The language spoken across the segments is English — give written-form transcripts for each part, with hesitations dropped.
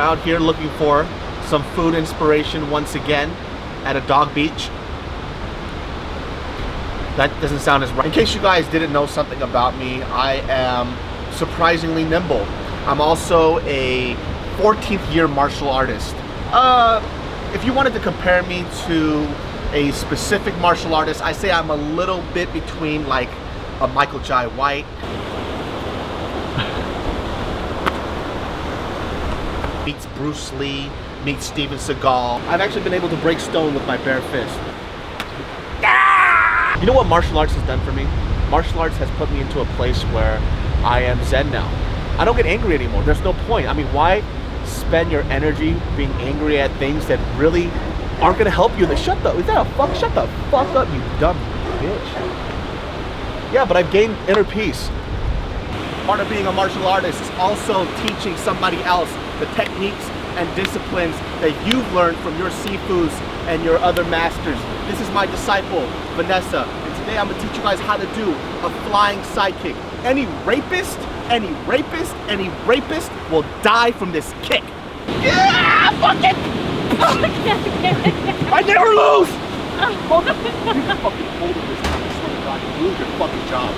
out here looking for some food inspiration once again at a dog beach. That doesn't sound as right. In case you guys didn't know something about me, I am surprisingly nimble. I'm also a 14th year martial artist. If you wanted to compare me to a specific martial artist, I say I'm a little bit between like a Michael Jai White, meets Bruce Lee, meets Steven Seagal. I've actually been able to break stone with my bare fist. You know what martial arts has done for me? Martial arts has put me into a place where I am zen now. I don't get angry anymore. There's no point. I mean, why spend your energy being angry at things that really aren't gonna help you? Shut the fuck up, you dumb bitch. Yeah, but I've gained inner peace. Part of being a martial artist is also teaching somebody else the techniques and disciplines that you've learned from your Sifus and your other masters. This is my disciple, Vanessa, and today I'm gonna teach you guys how to do a flying sidekick. Any rapist will die from this kick. Yeah, fuck it! I never lose! Hold up. You can fucking hold this time. I swear to God, you lose your fucking job.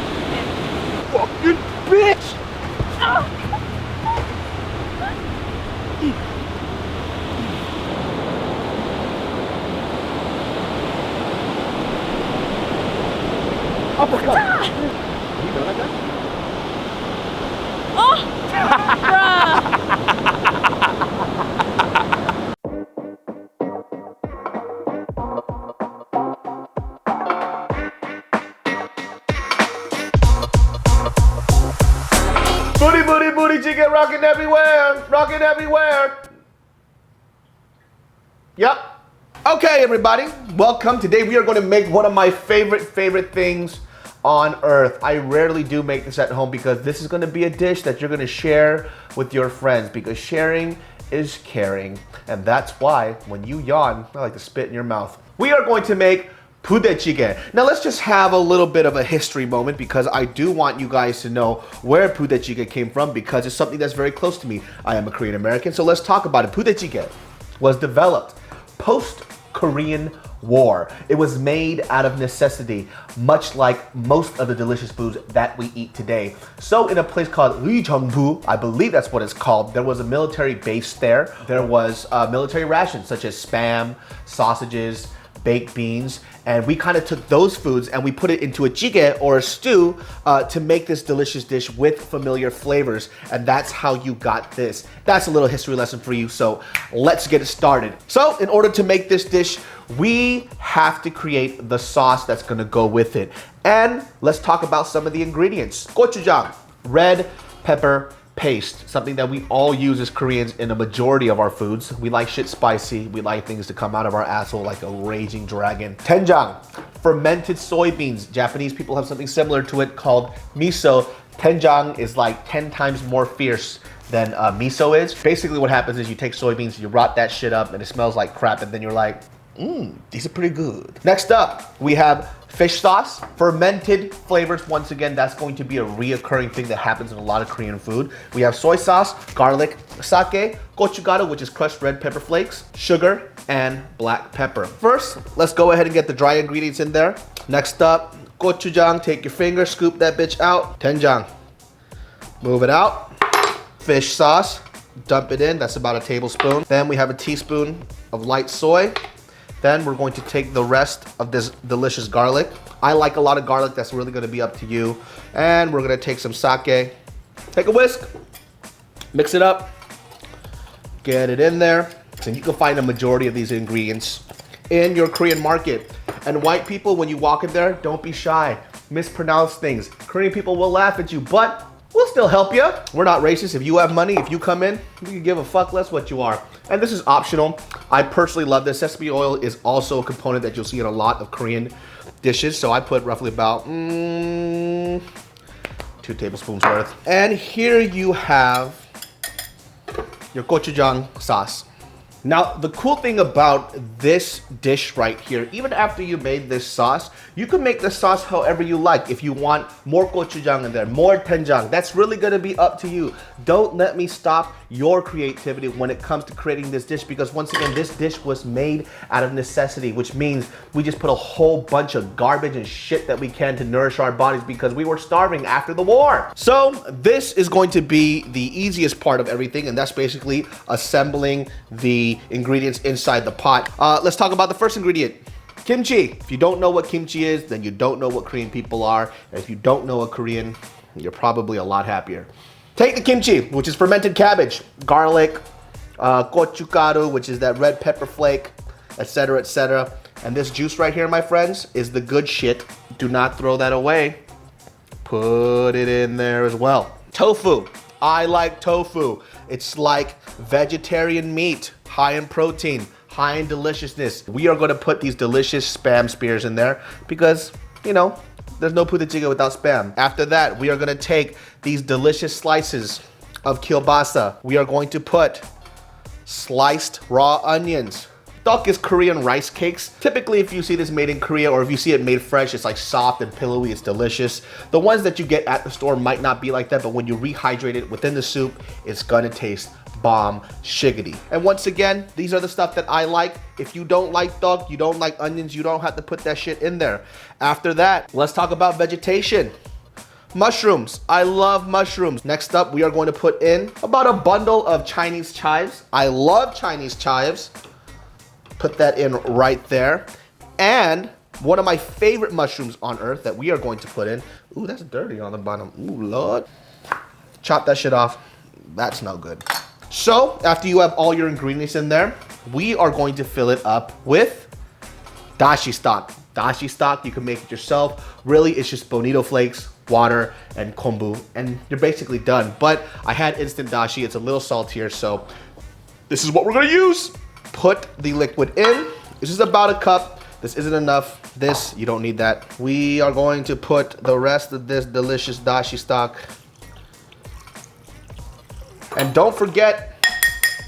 Fucking bitch! Uppercut! You know like that? Oh! Bruh! Budae Jigae, rocking everywhere. Yep. Okay, everybody, welcome. Today we are going to make one of my favorite things on earth. I rarely do make this at home because this is going to be a dish that you're going to share with your friends, because sharing is caring. And that's why when you yawn, I like to spit in your mouth. We are going to make Budae Jigae. Now let's just have a little bit of a history moment, because I do want you guys to know where Budae Jigae came from, because it's something that's very close to me. I am a Korean American, so let's talk about it. Budae Jigae was developed post-Korean War. It was made out of necessity, much like most of the delicious foods that we eat today. So in a place called Rijongbu, I believe that's what it's called, there was a military base there. There was military rations such as Spam, sausages, baked beans, and we kind of took those foods and we put it into a jigae, or a stew, to make this delicious dish with familiar flavors, and that's how you got this. That's a little history lesson for you, so let's get it started. So in order to make this dish, we have to create the sauce that's gonna go with it. And let's talk about some of the ingredients. Gochujang, red pepper paste, something that we all use as Koreans in a majority of our foods. We like shit spicy. We like things to come out of our asshole like a raging dragon. Doenjang, fermented soybeans. Japanese people have something similar to it called miso. Doenjang is like 10 times more fierce than miso is. Basically what happens is you take soybeans, you rot that shit up, and it smells like crap, and then you're like, these are pretty good. Next up, we have fish sauce, fermented flavors. Once again, that's going to be a reoccurring thing that happens in a lot of Korean food. We have soy sauce, garlic, sake, gochugaru, which is crushed red pepper flakes, sugar, and black pepper. First, let's go ahead and get the dry ingredients in there. Next up, gochujang, take your finger, scoop that bitch out. Doenjang, move it out. Fish sauce, dump it in, that's about a tablespoon. Then we have a teaspoon of light soy. Then we're going to take the rest of this delicious garlic. I like a lot of garlic, that's really gonna be up to you. And we're gonna take some sake, take a whisk, mix it up, get it in there. And you can find a majority of these ingredients in your Korean market. And white people, when you walk in there, don't be shy. Mispronounce things. Korean people will laugh at you, but we'll still help you. We're not racist. If you have money, if you come in, we can give a fuck less what you are. And this is optional. I personally love this. Sesame oil is also a component that you'll see in a lot of Korean dishes. So I put roughly about 2 tablespoons worth. And here you have your gochujang sauce. Now, the cool thing about this dish right here, even after you made this sauce, you can make the sauce however you like. If you want more gochujang in there, more doenjang, that's really gonna be up to you. Don't let me stop your creativity when it comes to creating this dish, because once again, this dish was made out of necessity, which means we just put a whole bunch of garbage and shit that we can to nourish our bodies because we were starving after the war. So this is going to be the easiest part of everything, and that's basically assembling the ingredients inside the pot. Let's talk about the first ingredient, kimchi. If you don't know what kimchi is, then you don't know what Korean people are. And if you don't know a Korean, you're probably a lot happier. Take the kimchi, which is fermented cabbage, garlic, gochugaru, which is that red pepper flake, etc., etc. And this juice right here, my friends, is the good shit. Do not throw that away. Put it in there as well. Tofu. I like tofu. It's like vegetarian meat, high in protein, high in deliciousness. We are going to put these delicious spam spears in there because, you know, there's no Budae Jigae without spam. After that, we are going to take these delicious slices of kielbasa. We are going to put sliced raw onions. Tteok is Korean rice cakes. Typically, if you see this made in Korea or if you see it made fresh, it's like soft and pillowy, it's delicious. The ones that you get at the store might not be like that, but when you rehydrate it within the soup, it's gonna taste bomb shiggity. And once again, these are the stuff that I like. If you don't like tteok, you don't like onions, you don't have to put that shit in there. After that, let's talk about vegetation. Mushrooms. I love mushrooms. Next up, we are going to put in about a bundle of Chinese chives. I love Chinese chives. Put that in right there. And one of my favorite mushrooms on earth that we are going to put in. Ooh, that's dirty on the bottom. Ooh, Lord. Chop that shit off. That's no good. So, after you have all your ingredients in there, we are going to fill it up with dashi stock. Dashi stock, you can make it yourself. Really, it's just bonito flakes, water, and kombu, and you're basically done. But I had instant dashi. It's a little saltier, so this is what we're gonna use. Put the liquid in. This is about a cup. This isn't enough. This, you don't need that. We are going to put the rest of this delicious dashi stock. And don't forget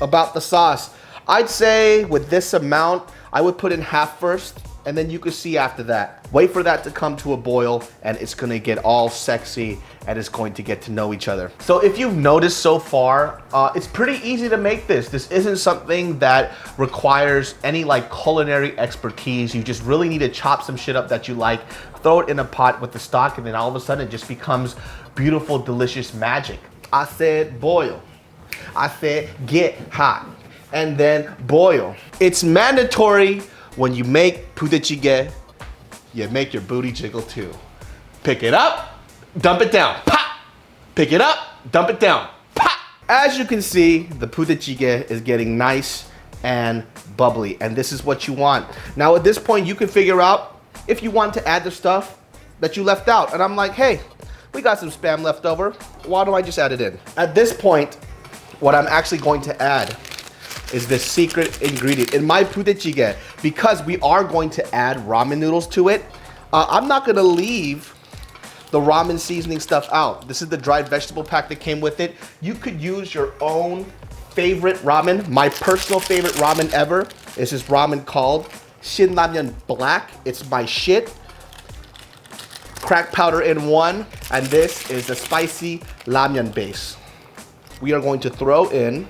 about the sauce. I'd say with this amount, I would put in half first, and then you can see after that. Wait for that to come to a boil, and it's gonna get all sexy, and it's going to get to know each other. So if you've noticed so far, it's pretty easy to make this. This isn't something that requires any like culinary expertise. You just really need to chop some shit up that you like, throw it in a pot with the stock, and then all of a sudden it just becomes beautiful, delicious magic. I said boil. I said get hot, and then boil. It's mandatory when you make Budae Jigae, you make your booty jiggle too. Pick it up, dump it down, pop! Pick it up, dump it down, pop! As you can see, the Budae Jigae is getting nice and bubbly, and this is what you want. Now at this point, you can figure out if you want to add the stuff that you left out. And I'm like, hey, we got some spam left over. Why don't I just add it in? At this point, what I'm actually going to add is this secret ingredient in my Budae Jigae. Because we are going to add ramen noodles to it, I'm not gonna leave the ramen seasoning stuff out. This is the dried vegetable pack that came with it. You could use your own favorite ramen. My personal favorite ramen ever is this ramen called Shinramyeon Black. It's my shit. Crack powder in one, and this is the spicy ramyeon base. We are going to throw in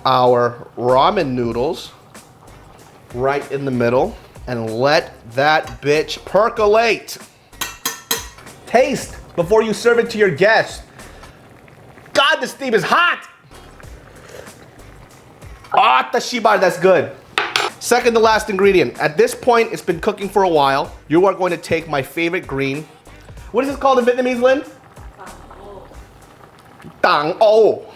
our ramen noodles right in the middle and let that bitch percolate. Taste before you serve it to your guests. God, this steam is hot. Ah, tashibar, that's good. Second to last ingredient. At this point, it's been cooking for a while. You are going to take my favorite green. What is this called in Vietnamese, Lynn? Tang O.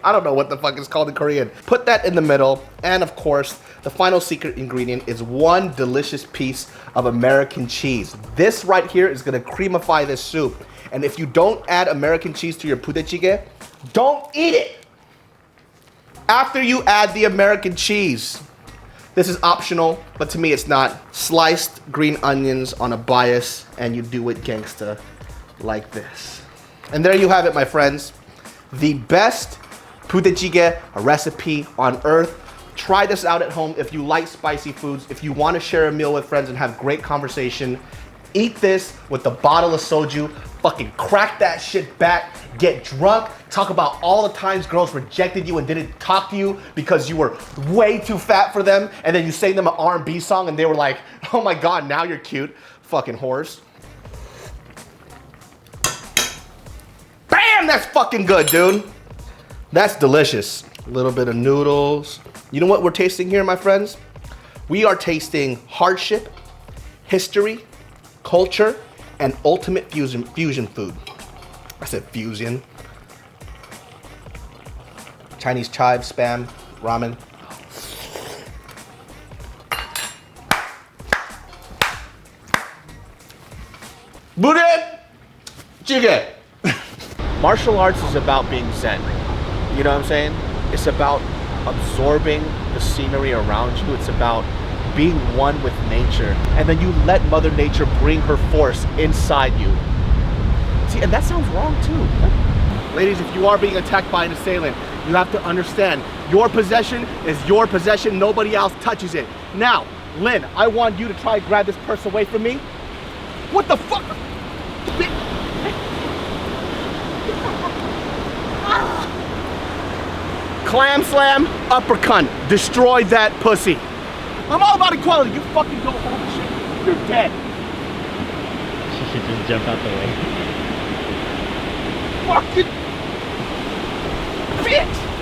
I don't know what the fuck it's called in Korean. Put that in the middle. And of course, the final secret ingredient is one delicious piece of American cheese. This right here is gonna creamify this soup. And if you don't add American cheese to your Budae Jigae, don't eat it. After you add the American cheese, this is optional, but to me it's not. Sliced green onions on a bias, and you do it gangsta like this. And there you have it, my friends. The best Budae Jigae, a recipe on earth. Try this out at home if you like spicy foods, if you want to share a meal with friends and have great conversation. Eat this with a bottle of soju, fucking crack that shit back, get drunk, talk about all the times girls rejected you and didn't talk to you because you were way too fat for them, and then you sang them an R&B song and they were like, oh my God, now you're cute. Fucking whores. Bam, that's fucking good, dude. That's delicious. A little bit of noodles. You know what we're tasting here, my friends? We are tasting hardship, history, culture, and ultimate fusion food. I said fusion. Chinese chives, spam, ramen. Budae Jigae. Martial arts is about being zen. You know what I'm saying? It's about absorbing the scenery around you. It's about being one with nature. And then you let Mother Nature bring her force inside you. See, and that sounds wrong too. Ladies, if you are being attacked by an assailant, you have to understand your possession is your possession. Nobody else touches it. Now, Lynn, I want you to try to grab this purse away from me. What the fuck? Clam slam, uppercut, destroy that pussy. I'm all about equality. You fucking don't hold the shit, you're dead. She should just jump out the way. Fucking bitch.